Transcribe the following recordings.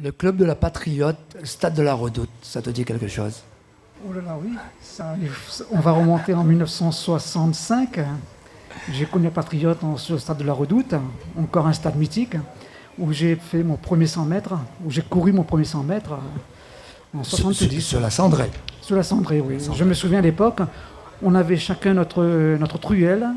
Le club de la Patriote, Stade de la Redoute, ça te dit quelque chose? Oh là là, oui. On va remonter en 1965. J'ai connu Patriote sur le stade de la Redoute, encore un stade mythique, où j'ai fait mon premier 100 mètres, où j'ai couru mon premier 100 mètres en 70. Sur la Cendrée. Sur la Cendrée, oui. Je me souviens à l'époque, on avait chacun notre truelle,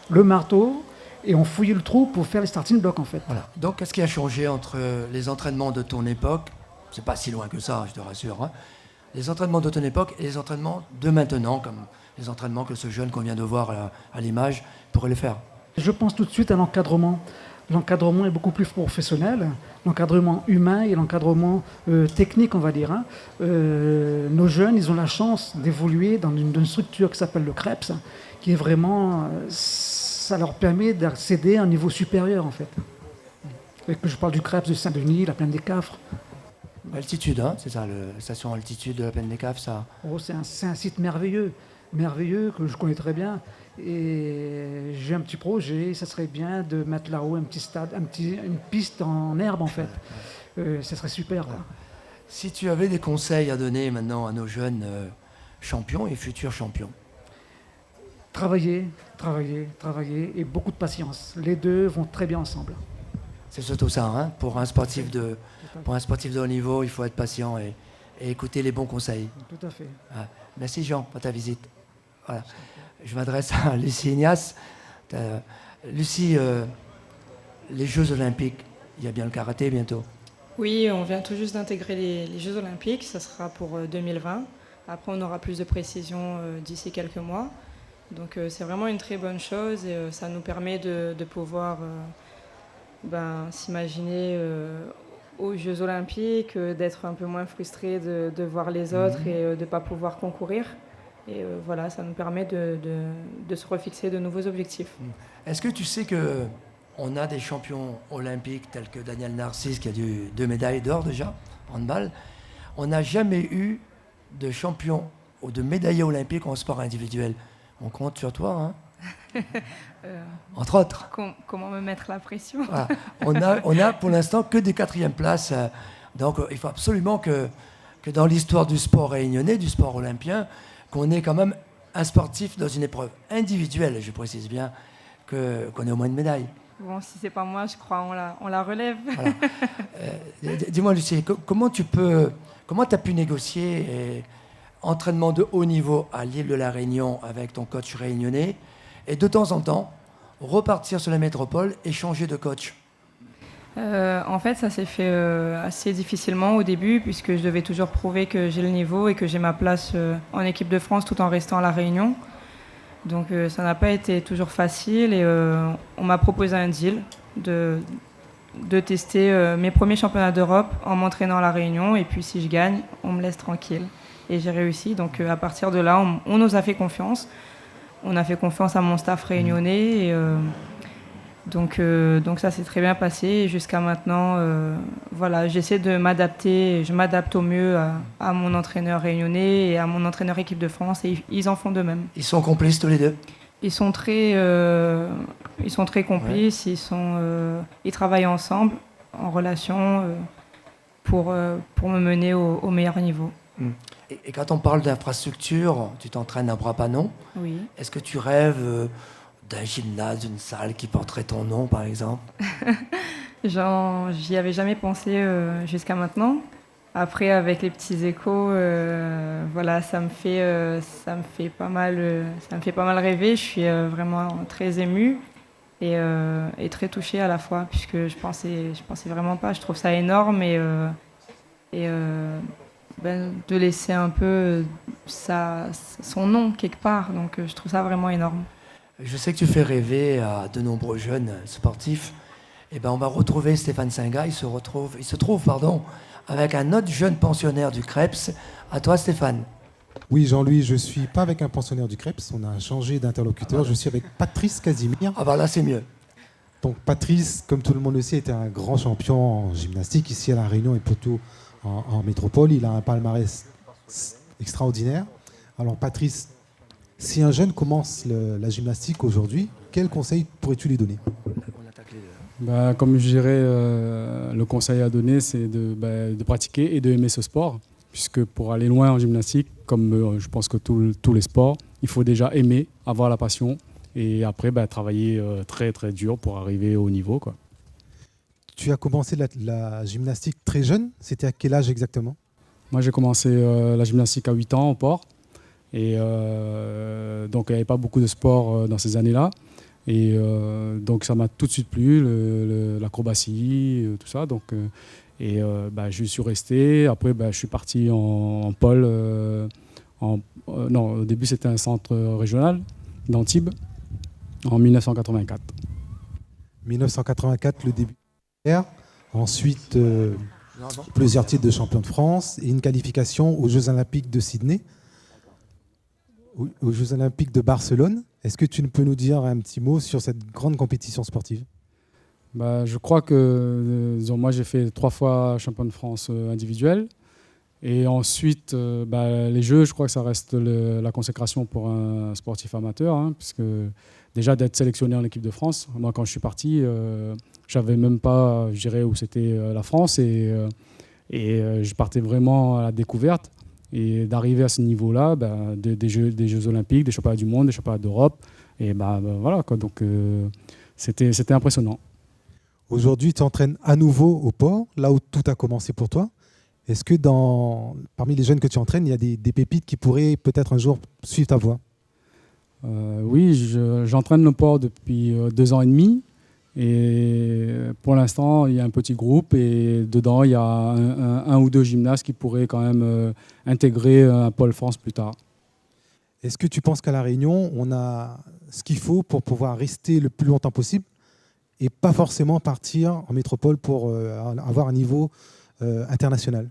le marteau, et on fouillait le trou pour faire les starting blocks en fait. Voilà. Donc, qu'est-ce qui a changé entre les entraînements de ton époque? C'est pas si loin que ça, je te rassure. Hein. Les entraînements de ton époque et les entraînements de maintenant, comme les entraînements que ce jeune qu'on vient de voir à l'image pourrait les faire. Je pense tout de suite à l'encadrement. L'encadrement est beaucoup plus professionnel, l'encadrement humain et l'encadrement technique, on va dire. Hein. Nos jeunes, ils ont la chance d'évoluer dans une structure qui s'appelle le CREPS, qui est vraiment, ça leur permet d'accéder à un niveau supérieur, en fait. Et que je parle du CREPS de Saint-Denis, la Plaine des Cafres. Altitude, hein, c'est ça, la station altitude de la Plaine des Cafres, ça. Oh, c'est un site merveilleux, merveilleux, que je connais très bien. Et j'ai un petit projet, ça serait bien de mettre là-haut un petit stade, une piste en herbe en fait. Ça serait super. Quoi. Si tu avais des conseils à donner maintenant à nos jeunes champions et futurs champions? Travailler, travailler, travailler et beaucoup de patience. Les deux vont très bien ensemble. C'est surtout ça, hein. Pour un sportif de haut niveau, il faut être patient et écouter les bons conseils. Tout à fait. Ah, merci Jean pour ta visite. Voilà. Je m'adresse à Lucie Ignace. Lucie, les Jeux Olympiques, il y a bien le karaté bientôt. Oui, on vient tout juste d'intégrer les Jeux Olympiques, ça sera pour 2020. Après, on aura plus de précisions d'ici quelques mois. Donc c'est vraiment une très bonne chose et ça nous permet de pouvoir s'imaginer aux Jeux Olympiques, d'être un peu moins frustré de voir les autres et de ne pas pouvoir concourir. Et voilà, ça nous permet de se refixer de nouveaux objectifs. Est-ce que tu sais qu'on a des champions olympiques tels que Daniel Narcisse qui a eu 2 médailles d'or déjà, en handball? On n'a jamais eu de champion ou de médaillé olympique en sport individuel. On compte sur toi, hein. Entre autres. Comment me mettre la pression? Voilà. On a pour l'instant que des 4e places. Donc il faut absolument que dans l'histoire du sport réunionnais, du sport olympien, qu'on ait quand même un sportif dans une épreuve individuelle, je précise bien, qu'on ait au moins une médaille. Bon, si c'est pas moi, je crois on la relève. Voilà. Dis-moi, Lucie, comment tu as pu négocier entraînement de haut niveau à l'île de la Réunion avec ton coach réunionnais et de temps en temps repartir sur la métropole et changer de coach? En fait, ça s'est fait assez difficilement au début, puisque je devais toujours prouver que j'ai le niveau et que j'ai ma place en équipe de France tout en restant à La Réunion. Donc ça n'a pas été toujours facile et on m'a proposé un deal de tester mes premiers championnats d'Europe en m'entraînant à La Réunion, et puis si je gagne, on me laisse tranquille. Et j'ai réussi, donc à partir de là, on nous a fait confiance. On a fait confiance à mon staff réunionnais et donc ça s'est très bien passé et jusqu'à maintenant, voilà, j'essaie de m'adapter, je m'adapte au mieux à mon entraîneur réunionnais et à mon entraîneur équipe de France et ils en font de même. Ils sont complices tous les deux? Ils sont très complices, ouais. Ils travaillent ensemble, en relation, pour me mener au meilleur niveau. Et quand on parle d'infrastructure, tu t'entraînes à Bras-Panon. Oui. Est-ce que tu rêves d'un gymnase, d'une salle qui porterait ton nom, par exemple? J'y avais jamais pensé jusqu'à maintenant. Après, avec les petits échos, voilà, ça me fait pas mal rêver. Je suis vraiment très émue et très touchée à la fois, puisque je pensais vraiment pas. Je trouve ça énorme de laisser un peu son nom quelque part. Donc, je trouve ça vraiment énorme. Je sais que tu fais rêver à de nombreux jeunes sportifs. Eh ben, on va retrouver Stéphane Singa. Il se trouve avec un autre jeune pensionnaire du CREPS. À toi, Stéphane. Oui, Jean-Louis, je ne suis pas avec un pensionnaire du CREPS. On a changé d'interlocuteur. Je suis avec Patrice Casimir. Ah bah là, c'est mieux. Donc Patrice, comme tout le monde le sait, était un grand champion en gymnastique ici à La Réunion et plutôt en métropole. Il a un palmarès extraordinaire. Alors Patrice, si un jeune commence la gymnastique aujourd'hui, quel conseil pourrais-tu lui donner? Comme je dirais, le conseil à donner, c'est de pratiquer et d'aimer ce sport. Puisque pour aller loin en gymnastique, comme je pense que tous les sports, il faut déjà aimer, avoir la passion et après travailler très très dur pour arriver au niveau, quoi. Tu as commencé la gymnastique très jeune. C'était à quel âge exactement? Moi, j'ai commencé la gymnastique à 8 ans au port. Et donc, il n'y avait pas beaucoup de sport dans ces années-là. Et donc, ça m'a tout de suite plu, l'acrobatie, tout ça. Donc, je suis resté. Après, je suis parti en pôle. Non, au début, c'était un centre régional d'Antibes en 1984. 1984, le début. Ensuite, plusieurs titres de champion de France et une qualification aux Jeux Olympiques de Sydney, aux Jeux Olympiques de Barcelone. Est-ce que tu peux nous dire un petit mot sur cette grande compétition sportive? Je crois que moi, j'ai fait 3 fois champion de France individuel. Et ensuite, les Jeux, je crois que ça reste la consécration pour un sportif amateur, hein, puisque déjà d'être sélectionné en équipe de France. Moi, quand je suis parti, je n'avais même pas, je dirais, où c'était la France. Et je partais vraiment à la découverte. Et d'arriver à ce niveau-là, des Jeux Olympiques, des championnats du monde, des championnats d'Europe. Et voilà, quoi. Donc, c'était impressionnant. Aujourd'hui, tu t'entraînes à nouveau au port, là où tout a commencé pour toi. Est-ce que parmi les jeunes que tu entraînes, il y a des pépites qui pourraient peut-être un jour suivre ta voie? Oui, j'entraîne le port depuis 2 ans et demi. Et pour l'instant, il y a un petit groupe et dedans, il y a un ou deux gymnastes qui pourraient quand même intégrer un pôle France plus tard. Est-ce que tu penses qu'à La Réunion, on a ce qu'il faut pour pouvoir rester le plus longtemps possible et pas forcément partir en métropole pour avoir un niveau international?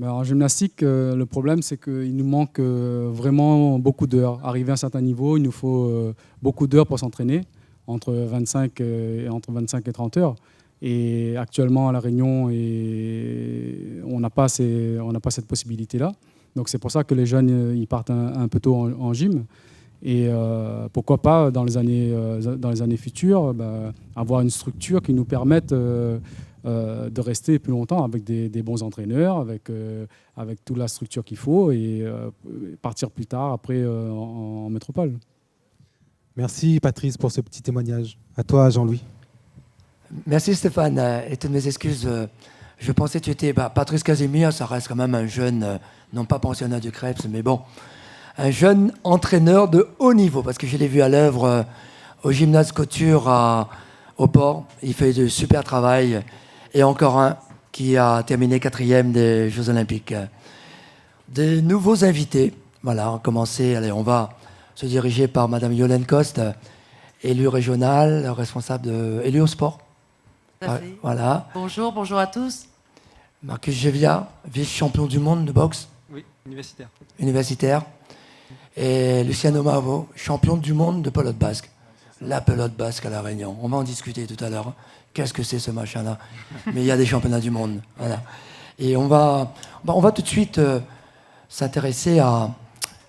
En gymnastique, le problème, c'est qu'il nous manque vraiment beaucoup d'heures. Arrivé à un certain niveau, il nous faut beaucoup d'heures pour s'entraîner, entre 25 et 30 heures. Et actuellement, à La Réunion, on n'a pas cette possibilité-là. Donc c'est pour ça que les jeunes ils partent un peu tôt en gym. Et pourquoi pas, dans les années futures, avoir une structure qui nous permette de rester plus longtemps avec des bons entraîneurs, avec toute la structure qu'il faut et partir plus tard après en métropole. Merci Patrice pour ce petit témoignage. À toi Jean-Louis. Merci Stéphane, et toutes mes excuses. Je pensais que tu étais Patrice Casimir, ça reste quand même un jeune, non pas pensionnaire du Crêpes, mais bon, un jeune entraîneur de haut niveau, parce que je l'ai vu à l'œuvre au gymnase Couture au port. Il fait de super travail. Et encore un qui a terminé 4e des Jeux Olympiques. Des nouveaux invités. Voilà, on a commencé. Allez, on va se diriger par Madame Yolène Coste, élue régionale, responsable élue au sport. Tout à fait. Voilà. Bonjour à tous. Marcus Gévia, vice-champion du monde de boxe. Oui, universitaire. Universitaire. Et Luciano Mavo, champion du monde de pelote basque. La pelote basque à La Réunion. On va en discuter tout à l'heure. Qu'est-ce que c'est ce machin-là? Mais il y a des championnats du monde. Voilà. Et on va tout de suite s'intéresser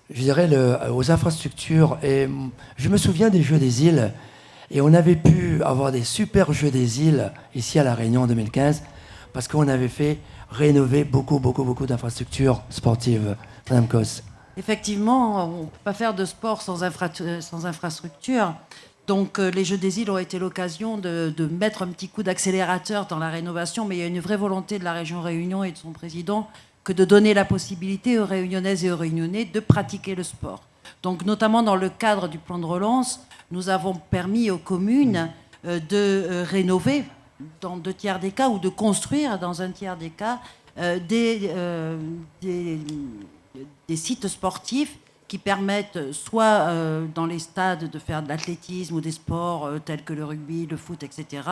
je dirais, aux infrastructures. Et je me souviens des Jeux des îles. Et on avait pu avoir des super Jeux des îles ici à La Réunion en 2015 parce qu'on avait fait rénover beaucoup d'infrastructures sportives. Madame Cos. Effectivement, on ne peut pas faire de sport sans infrastructure. Donc les Jeux des îles ont été l'occasion de mettre un petit coup d'accélérateur dans la rénovation, mais il y a une vraie volonté de la région Réunion et de son président que de donner la possibilité aux Réunionnaises et aux Réunionnais de pratiquer le sport. Donc notamment dans le cadre du plan de relance, nous avons permis aux communes de rénover dans 2 tiers des cas ou de construire dans 1 tiers des cas des sites sportifs qui permettent soit dans les stades de faire de l'athlétisme ou des sports tels que le rugby, le foot, etc.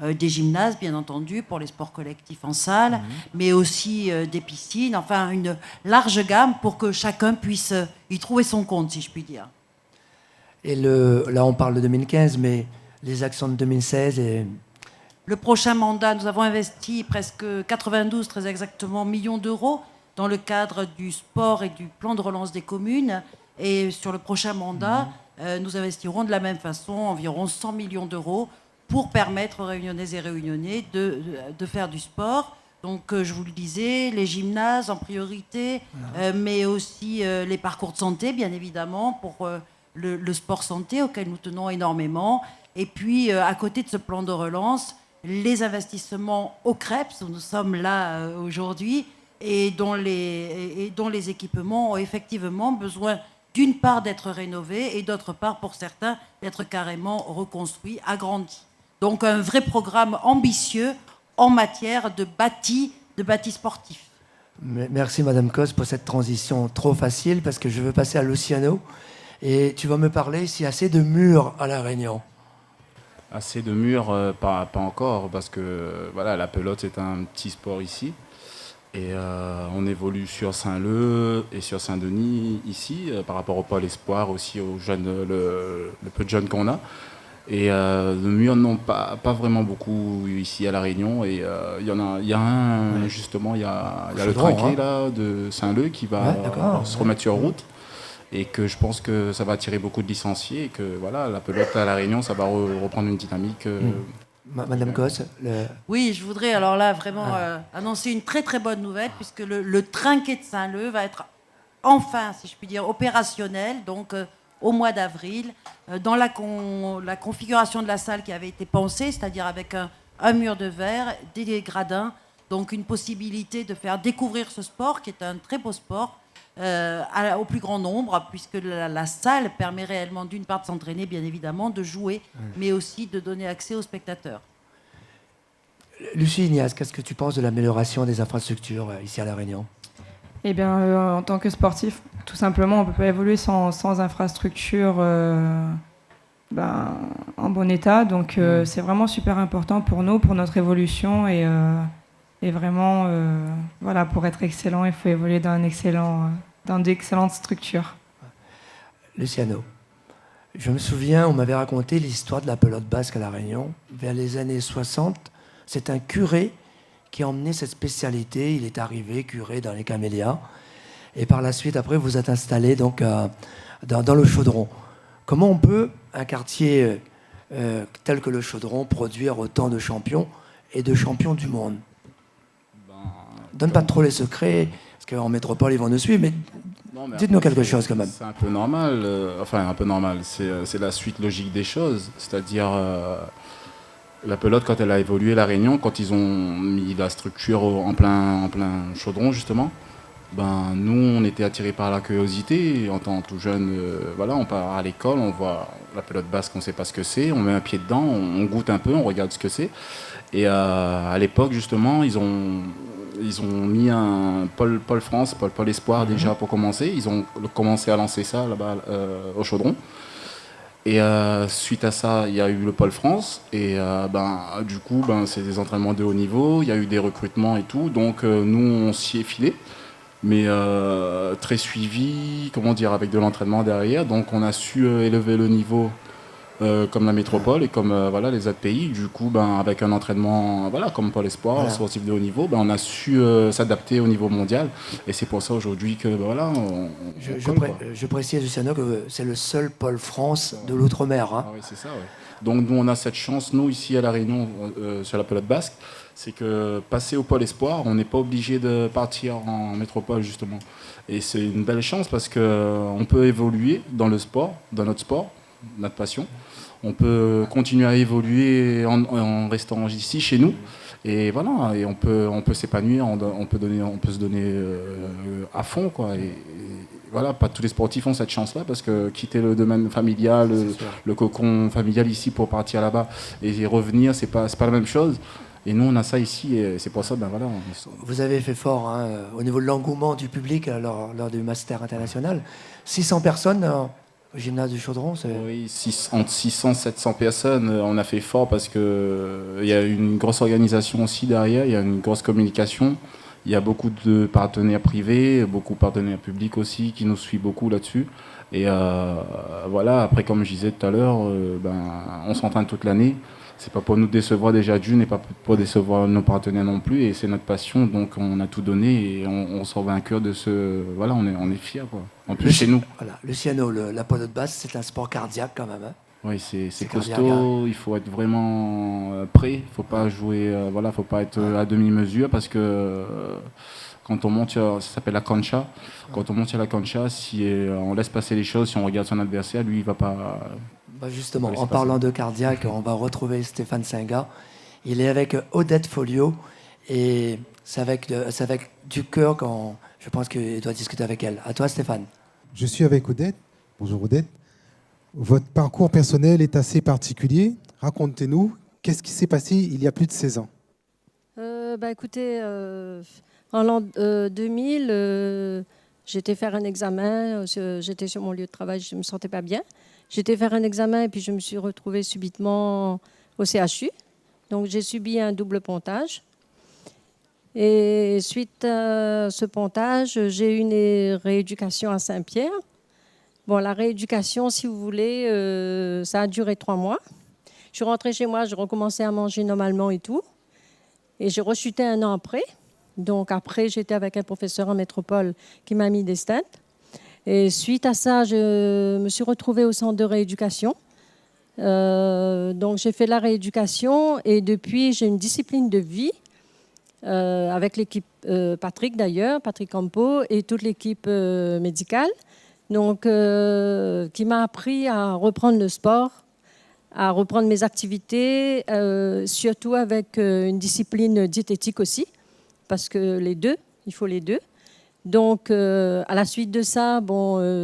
Des gymnases, bien entendu, pour les sports collectifs en salle, mais aussi des piscines, enfin une large gamme pour que chacun puisse y trouver son compte, si je puis dire. Et là, on parle de 2015, mais les actions de 2016 et... Le prochain mandat, nous avons investi presque 92, très exactement, millions d'euros dans le cadre du sport et du plan de relance des communes. Et sur le prochain mandat, nous investirons de la même façon environ 100 millions d'euros pour permettre aux Réunionnaises et Réunionnais de faire du sport. Donc, je vous le disais, les gymnases en priorité, mais aussi les parcours de santé, bien évidemment, pour le sport santé auquel nous tenons énormément. Et puis, à côté de ce plan de relance, les investissements au CREPS, où nous sommes là aujourd'hui, et dont les équipements ont effectivement besoin d'une part d'être rénovés et d'autre part, pour certains, d'être carrément reconstruits, agrandis. Donc un vrai programme ambitieux en matière de bâti sportif. Merci Madame Cos pour cette transition trop facile, parce que je veux passer à Luciano. Et tu vas me parler s'il y a assez de murs à La Réunion. Assez de murs, pas encore, parce que voilà, la pelote c'est un petit sport ici. Et on évolue sur Saint-Leu et sur Saint-Denis ici, par rapport au pôle espoir, aussi aux jeunes, le peu de jeunes qu'on a. Et de murs, non, pas vraiment beaucoup ici à La Réunion. Et il y a un, justement, il y a le trinquet là, de Saint-Leu qui va se remettre sur route. Et que je pense que ça va attirer beaucoup de licenciés. Et que voilà, la pelote à La Réunion, ça va reprendre une dynamique. Madame Gosse. Oui, je voudrais alors là vraiment annoncer une très très bonne nouvelle, puisque le trinquet de Saint-Leu va être enfin, si je puis dire, opérationnel, donc au mois d'avril, dans la configuration de la salle qui avait été pensée, c'est-à-dire avec un mur de verre, des gradins, donc une possibilité de faire découvrir ce sport, qui est un très beau sport, au plus grand nombre, puisque la salle permet réellement d'une part de s'entraîner, bien évidemment, de jouer, mais aussi de donner accès aux spectateurs. Lucie Ignace, qu'est-ce que tu penses de l'amélioration des infrastructures ici à La Réunion ? Eh bien, en tant que sportif, tout simplement, on ne peut pas évoluer sans infrastructure en bon état. Donc, c'est vraiment super important pour nous, pour notre évolution. Et vraiment, voilà, pour être excellent, il faut évoluer dans d'excellentes structures. Luciano, je me souviens, on m'avait raconté l'histoire de la pelote basque à La Réunion. Vers les années 60, c'est un curé qui a emmené cette spécialité. Il est arrivé curé dans les Camélias. Et par la suite, après, vous êtes installé donc, dans le Chaudron. Comment on peut, un quartier tel que le Chaudron, produire autant de champions et de champions du monde ? Donne pas trop les secrets, parce qu'en métropole, ils vont nous suivre, mais dites-nous quelque chose quand même. C'est un peu normal, un peu normal, c'est la suite logique des choses. C'est-à-dire, la pelote, quand elle a évolué à La Réunion, quand ils ont mis la structure en plein Chaudron, justement, nous, on était attirés par la curiosité. En tant que tout jeune, on part à l'école, on voit la pelote basque, on ne sait pas ce que c'est, on met un pied dedans, on goûte un peu, on regarde ce que c'est. Et à l'époque, justement, ils ont mis un pôle France, pôle espoir déjà pour commencer. Ils ont commencé à lancer ça là-bas au Chaudron. Et suite à ça, il y a eu le pôle France. Et du coup, c'est des entraînements de haut niveau. Il y a eu des recrutements et tout. Donc nous, on s'y est filé. Mais très suivi, avec de l'entraînement derrière. Donc on a su élever le niveau comme la métropole et comme les autres pays. Du coup, avec un entraînement comme Pôle Espoir, sportif de haut niveau, on a su s'adapter au niveau mondial. Et c'est pour ça aujourd'hui que je précise, Luciano, que c'est le seul pôle France de l'outre-mer. Hein. Ah oui, c'est ça, oui. Donc nous, on a cette chance, nous, ici à La Réunion, sur la pelote basque, c'est que passer au Pôle Espoir, on n'est pas obligé de partir en métropole, justement. Et c'est une belle chance parce qu'on peut évoluer dans le sport, dans notre sport, notre passion. On peut continuer à évoluer en restant ici, chez nous. Et voilà, et on peut s'épanouir, on peut se donner à fond, quoi. Et voilà, pas tous les sportifs ont cette chance-là, parce que quitter le domaine familial, le cocon familial ici pour partir là-bas et revenir, c'est pas la même chose. Et nous, on a ça ici, et c'est pour ça, Vous avez fait fort au niveau de l'engouement du public lors du Master international. 600 personnes au gymnase du Chaudron, c'est... Oui, entre 600 et 700 personnes, on a fait fort parce qu'il y a une grosse organisation aussi derrière, il y a une grosse communication, il y a beaucoup de partenaires privés, beaucoup de partenaires publics aussi qui nous suivent beaucoup là-dessus. Et après, comme je disais tout à l'heure, on s'entraîne toute l'année. C'est pas pour nous décevoir déjà d'une et pas pour décevoir nos partenaires non plus. Et c'est notre passion, donc on a tout donné et on sort vainqueur de ce... Voilà, on est fiers, quoi. En plus, chez nous. Voilà. Luciano, la pelote basse, c'est un sport cardiaque quand même. Hein. Oui, c'est cardiaque, costaud, hein. il faut être vraiment prêt, il faut pas jouer, voilà, faut pas être à demi-mesure parce que quand on monte, ça s'appelle la cancha, quand on monte à la cancha, si on laisse passer les choses, si on regarde son adversaire, lui, il va pas... Bah justement, laisser en passer. parlant de cardiaque, on va retrouver Stéphane Singa. Il est avec Odette Folio et c'est avec du cœur quand je pense qu'il doit discuter avec elle. À toi, Stéphane. Je suis avec Odette. Bonjour Odette. Votre parcours personnel est assez particulier. Racontez-nous, qu'est-ce qui s'est passé il y a plus de 16 ans? Écoutez, en l'an 2000, j'étais faire un examen. J'étais sur mon lieu de travail, je ne me sentais pas bien. J'étais faire un examen et puis je me suis retrouvée subitement au CHU. Donc j'ai subi un double pontage. Et suite à ce pontage, j'ai eu une rééducation à Saint-Pierre. Bon, la rééducation, si vous voulez, ça a duré 3 mois. Je suis rentrée chez moi, j'ai recommencé à manger normalement et tout. Et j'ai rechuté 1 an après. Donc après, j'étais avec un professeur en métropole qui m'a mis des stents. Et suite à ça, je me suis retrouvée au centre de rééducation. Donc j'ai fait la rééducation et depuis, j'ai une discipline de vie avec l'équipe Patrick d'ailleurs, Patrick Campo et toute l'équipe médicale. Donc, qui m'a appris à reprendre le sport, à reprendre mes activités, surtout avec une discipline diététique aussi, parce que il faut les deux. Donc, à la suite de ça,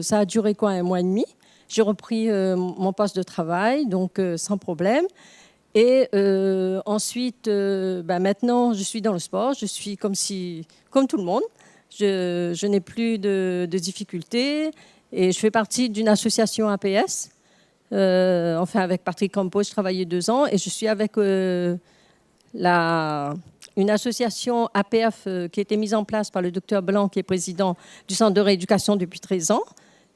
ça a duré 1 mois et demi. J'ai repris mon poste de travail, donc sans problème. Et ensuite, maintenant, je suis dans le sport. Je suis comme tout le monde. Je n'ai plus de difficultés et je fais partie d'une association APS. Avec Patrick Campos, je travaillais 2 ans et je suis avec une association APF qui a été mise en place par le docteur Blanc, qui est président du centre de rééducation depuis 13 ans.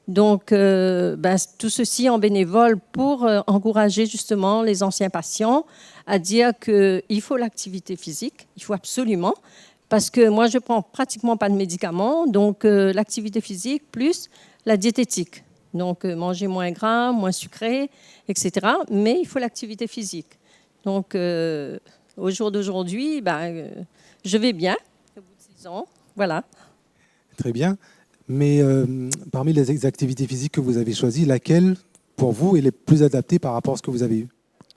Donc, tout ceci en bénévole pour encourager justement les anciens patients à dire qu'il faut l'activité physique, il faut absolument. Parce que moi, je ne prends pratiquement pas de médicaments, donc l'activité physique plus la diététique. Donc manger moins gras, moins sucré, etc. Mais il faut l'activité physique. Donc au jour d'aujourd'hui, je vais bien, au bout de 6 ans. Voilà. Très bien. Mais parmi les activités physiques que vous avez choisies, laquelle, pour vous, est la plus adaptée par rapport à ce que vous avez eu?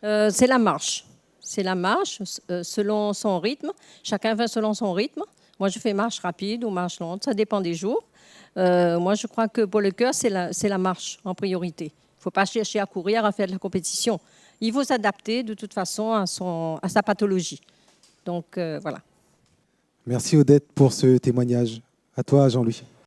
C'est la marche. C'est la marche selon son rythme. Chacun va selon son rythme. Moi, je fais marche rapide ou marche lente. Ça dépend des jours. Moi, je crois que pour le cœur, c'est la marche en priorité. Il ne faut pas chercher à courir, à faire de la compétition. Il faut s'adapter de toute façon à sa pathologie. Donc, voilà. Merci Odette pour ce témoignage. À toi, Jean-Louis.